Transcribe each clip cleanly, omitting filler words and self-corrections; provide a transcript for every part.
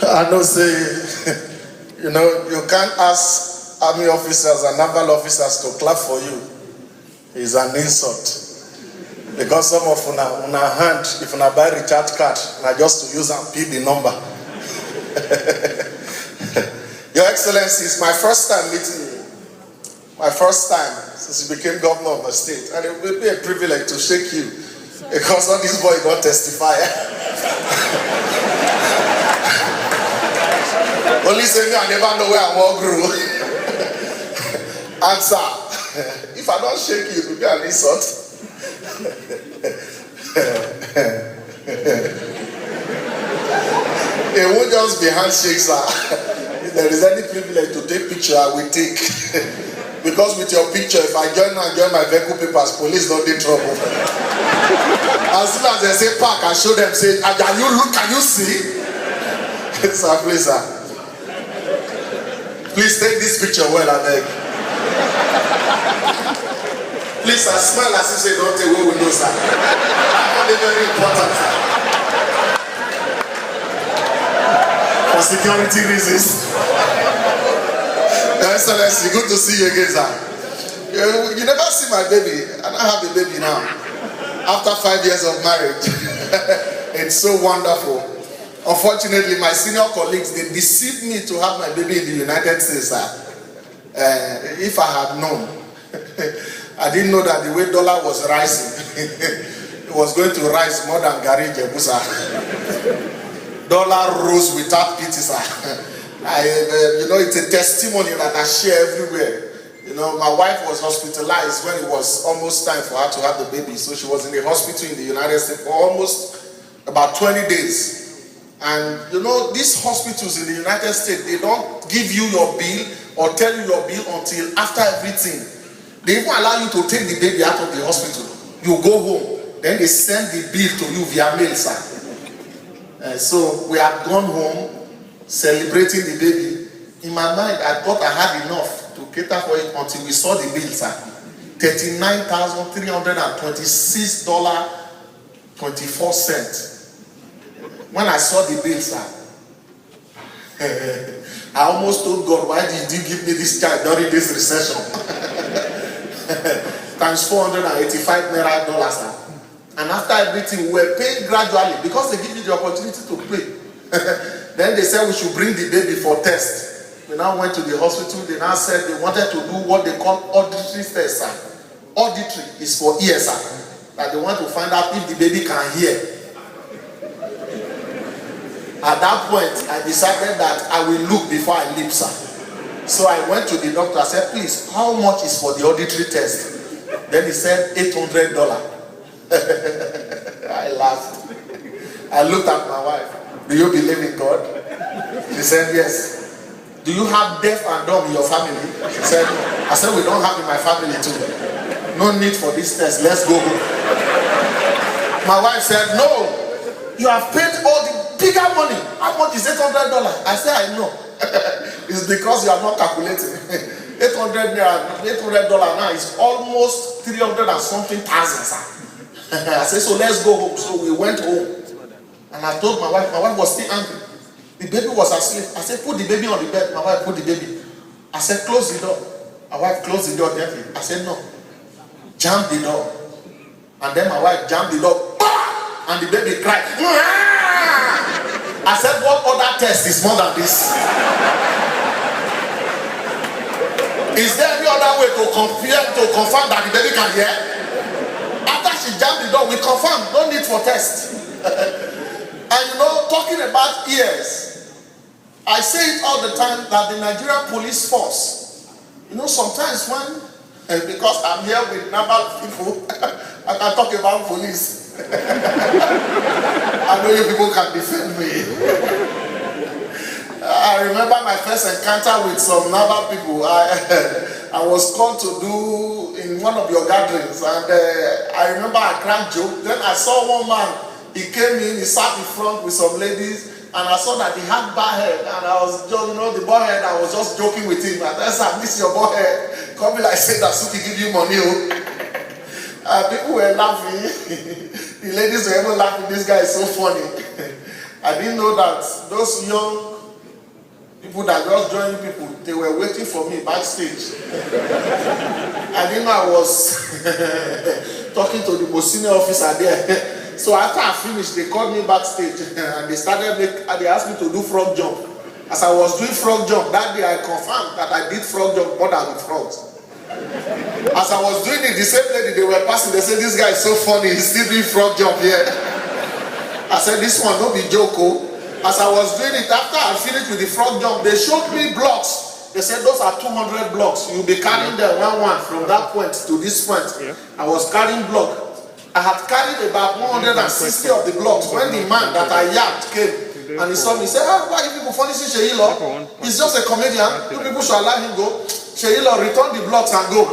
I know, say, you can't ask army officers and naval officers to clap for you. It's an insult. Because some of una hand, if una buy recharge card, na just to use and pick the number. Your Excellency, it's my first time meeting you. My first time since you became governor of the state. And it will be a privilege to shake you. Because all these boys don't testify. Only say me, I never know where I walk through. Answer. If I don't shake you, it will be an insult. It won't just be handshakes, sir. If there is any privilege to take picture, I will take. Because with your picture, if I join my vehicle papers, police don't get trouble. As soon as they say park, I show them, say, can you see? Sir, please, sir. Please take this picture well, I beg. Please, I smile as if say, don't take away with no, sir. That's very important. For security reasons. Your Excellency, good to see you again, sir. You never see my baby, and I have a baby now. After 5 years of marriage. It's so wonderful. Unfortunately, my senior colleagues, they deceived me to have my baby in the United States, sir. If I had known, I didn't know that the way dollar was rising, it was going to rise more than Gary Jebusa. Dollar rose without pity, sir. It's a testimony that I share everywhere. My wife was hospitalized when it was almost time for her to have the baby. So she was in the hospital in the United States for almost about 20 days. And these hospitals in the United States, they don't give you your bill or tell you your bill until after everything. They even allow you to take the baby out of the hospital. You go home, then they send the bill to you via mail, sir. So we have gone home celebrating the baby. In my mind, I thought I had enough to cater for it until we saw the bill, sir. $39,326.24. When I saw the bill, sir, I almost told God, why did you give me this child during this recession? Times 485 naira dollars, sir. And after everything, we were paying gradually because they give you the opportunity to pay. Then they said we should bring the baby for test. We now went to the hospital. They now said they wanted to do what they call auditory test, sir. Auditory is for ears, sir. That they want to find out if the baby can hear. At that point, I decided that I will look before I leap, sir. So I went to the doctor. I said, please, how much is for the auditory test? Then he said, $800. I laughed. I looked at my wife. Do you believe in God? She said, yes. Do you have deaf and dumb in your family? She said, no. I said, we don't have in my family too. No need for this test. Let's go home. My wife said, no. You have paid all the bigger money. How much is $800? I said, I know. It's because you are not calculating. $800 now is almost 300 and something thousand, sir. I said, so let's go home. So we went home. And I told my wife was still angry. The baby was asleep. I said, put the baby on the bed. My wife put the baby. I said, close the door. My wife closed the door gently. I said, no. Jam the door. And then my wife jammed the door. And the baby cried. I said, what other test is more than this? Is there any other way to confirm that the baby can hear? After she jammed the door, we confirmed. No need for test. And talking about ears, I say it all the time that the Nigerian police force, sometimes when, because I'm here with naval people, I can talk about police. I know you people can defend me. I remember my first encounter with some naval people. I was called to do in one of your gatherings, and I remember I cracked joke. Then I saw one man. He came in, he sat in front with some ladies, and I saw that he had bald head, and I was just, the bald head, I was just joking with him. I said, this is your bald head. Come be like, say that Suki give you money. People were laughing. The ladies were even laughing. This guy is so funny. I didn't know that those young people that just joined people, they were waiting for me backstage. I didn't know I was talking to the most senior officer there. So after I finished, they called me backstage and they asked me to do frog jump. As I was doing frog jump, that day I confirmed that I did frog jump more than the frogs. As I was doing it, the same lady they were passing, they said, "This guy is so funny, he's still doing frog jump here." I said, "This one, don't be joke." As I was doing it, after I finished with the frog jump, they showed me blocks. They said, "Those are 200 blocks. You'll be carrying them one from that point to this point." Yeah. I was carrying block. I had carried about 160 of the blocks when the man that I yapped came and he saw me. He said, "Why you people furnishing Seyi? He's just a comedian. You people should allow him go. Seyi, return the blocks and go."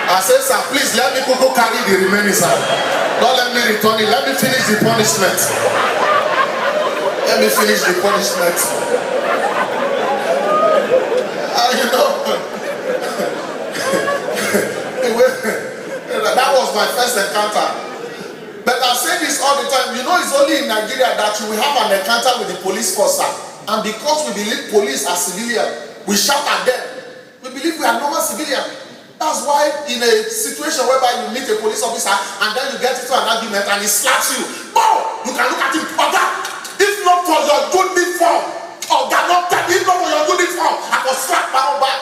I said, "Sir, please let me go carry the remaining, sir. Don't let me return it. Let me finish the punishment. Let me finish the punishment." That was my first encounter. But I say this all the time. You know, it's only in Nigeria that you will have an encounter with the police force. And because we believe police are civilian, we shout at them. We believe we are normal civilian. That's why in a situation whereby you meet a police officer and then you get into an argument and he slaps you, oh, you can look at him, "Oga, if not for your good uniform, Oga, if not for your good uniform, I was slapped my own back."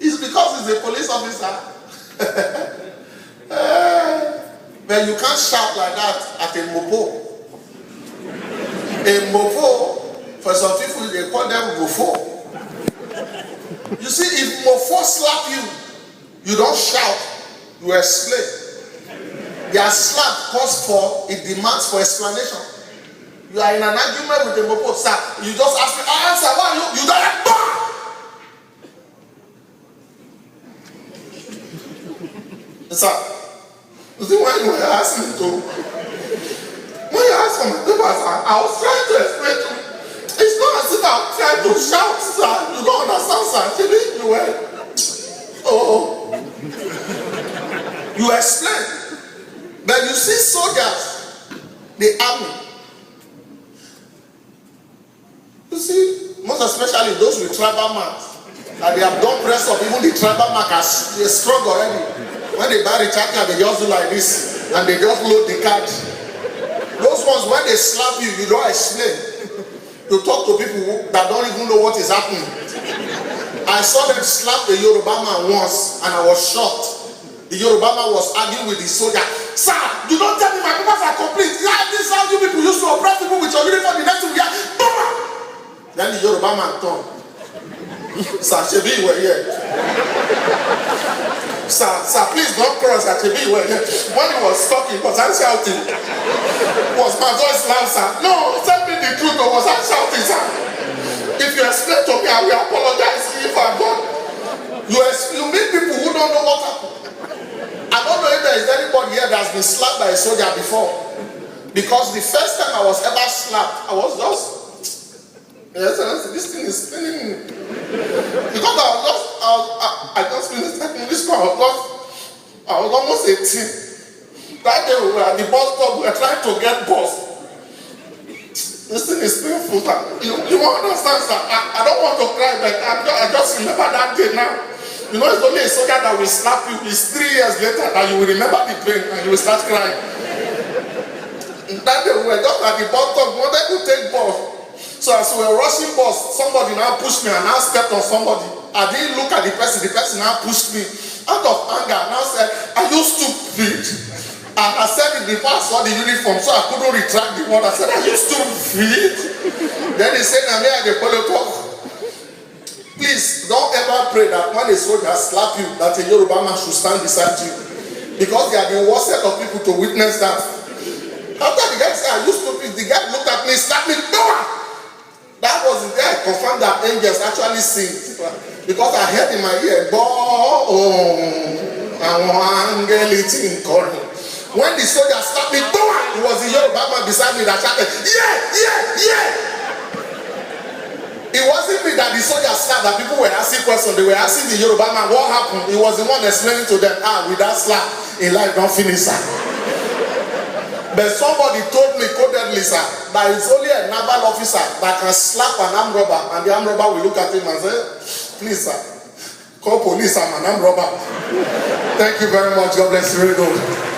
It's because he's a police officer. But you can't shout like that at a mopo. A mopo, for some people, they call them mofo. You see, if mofo slap you, you don't shout, you explain. Their slap calls for, it demands for explanation. You are in an argument with the mofo, sir. You just ask me, "Answer, why you? You don't have back." Sir, you see why you were asking to? When you asked for my papers, I was trying to explain to you. It's not as if I'm trying to shout, sir. You don't understand, sir. Actually, you were. Oh. You explain. But you see soldiers, the army. You see, most especially those with tribal marks. And they have done press up, even the tribal markers, they're strong already. When they buy the tractor, they just do like this, and they just load the card. Those ones, when they slap you, you don't explain. You talk to people that don't even know what is happening. I saw them slap the Yoruba man once, and I was shocked. The Yoruba man was arguing with the soldier. "Sir, you don't tell me my papers are complete. This is how you people used to oppress people with your uniform. The next thing we get, BAM!" Then the Yoruba man turned. "Sir, Shebi, you were here. Sir, please don't cross at Shebi, you were here." When he was talking, was I shouting? Was my voice loud, sir? No, tell me the truth, or was I shouting, sir? If you explain to me, I will apologize if I'm done. You meet people who don't know what happened. I don't know if there is anybody here that has been slapped by a soldier before. Because the first time I was ever slapped, I was just, this thing is spinning me. Because I just finished taking this car. I was almost 18. That day we were at the bus stop, we were trying to get bus. This thing is painful, sir. You won't understand, sir. I don't want to cry, but I just remember that day now. You know, it's only a soldier that will slap you. It's 3 years later that you will remember the pain and you will start crying. That day we were just at the bus stop, we wanted to take bus. So as we were rushing bus, somebody now pushed me and now stepped on somebody. I didn't look at the person now pushed me. Out of anger, now said, "Are you stupid?" And I said it before I saw the uniform, so I couldn't retract the word. I said, "Are you stupid?" Then he said, "I'm here at the polo talk." Please don't ever pray that when a soldier slap you, that a Yoruba man should stand beside you. Because they are the worst set of people to witness that. After the guy said, "Are you stupid?" the guy looked at me, slapped me, "No!" That was the day I confirmed that angels actually sing. Because I heard in my ear, when the soldier slapped me, it was the Yoruba man beside me that shouted, "Yeah!" It wasn't me that the soldier slapped, that people were asking questions. They were asking the Yoruba man what happened. He was the one explaining to them, with that slap, in life don't finish, sir. But somebody told me, codedly, sir, that it's only a naval officer that can slap an armed robber, and the armed robber will look at him and say, please, sir, call police, I'm an armed robber. Thank you very much. God bless you. Very good.